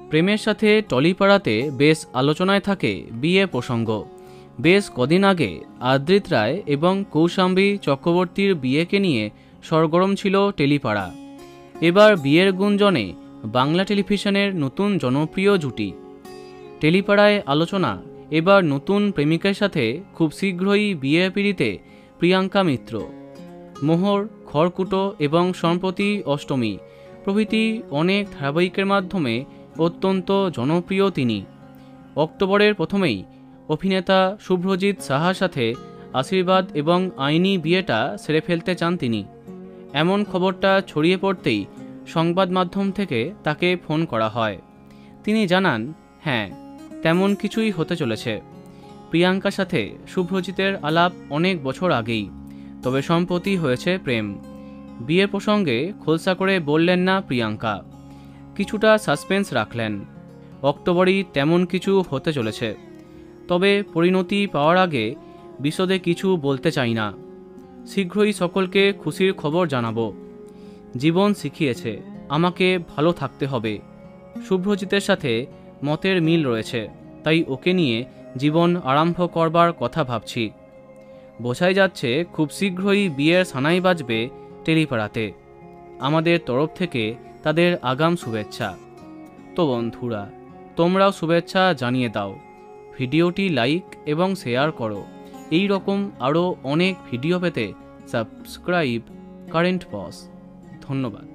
প্রেমের সাথে টলিপাড়াতে বেশ আলোচনায় থাকে বিয়ে প্রসঙ্গ। বেশ কদিন আগে আদ্রিত রায় এবং কৌশাম্বী চক্রবর্তীর বিয়েকে নিয়ে সরগরম ছিল টেলিপাড়া। এবার বিয়ের গুঞ্জনে বাংলা টেলিভিশনের নতুন জনপ্রিয় জুটি। টেলিপাড়ায় আলোচনা এবার নতুন প্রেমিকের সাথে খুব শীঘ্রই বিয়ে পিড়িতে প্রিয়াঙ্কা মিত্র। মোহর, খড়কুটো এবং সম্প্রতি অষ্টমী প্রভৃতি অনেক ধারাবাহিকের মাধ্যমে অত্যন্ত জনপ্রিয় তিনি। অক্টোবরের প্রথমেই অভিনেতা শুভ্রজিৎ সাহার সাথে আশীর্বাদ এবং আইনি বিয়েটা সেরে ফেলতে চান তিনি। এমন খবরটা ছড়িয়ে পড়তেই সংবাদ মাধ্যম থেকে তাকে ফোন করা হয়। তিনি জানান, হ্যাঁ, তেমন কিছুই হতে চলেছে। প্রিয়াঙ্কার সাথে শুভ্রজিতের আলাপ অনেক বছর আগেই, তবে সম্প্রতি হয়েছে প্রেম। বিয়ে প্রসঙ্গে খোলসা করে বললেন না প্রিয়াঙ্কা, কিছুটা সাসপেন্স রাখলেন। অক্টোবরেই তেমন কিছু হতে চলেছে, তবে পরিণতি পাওয়ার আগে বিশদে কিছু বলতে চাই না। শীঘ্রই সকলকে খুশির খবর জানাবো। জীবন শিখিয়েছে আমাকে ভালো থাকতে হবে। শুভ্রজিতের সাথে মতের মিল রয়েছে, তাই ওকে নিয়ে জীবন আরম্ভ করবার কথা ভাবছি। বোঝাই যাচ্ছে খুব শীঘ্রই বিয়ের সানাই বাজবে টেলিপাড়াতে। আমাদের তরফ থেকে তাদের আগাম শুভেচ্ছা। তো বন্ধুরা, তোমরাও শুভেচ্ছা জানিয়ে দাও। ভিডিওটি লাইক এবং শেয়ার করো। এই রকম আরও অনেক ভিডিও পেতে সাবস্ক্রাইব কারেন্ট পজ। ধন্যবাদ।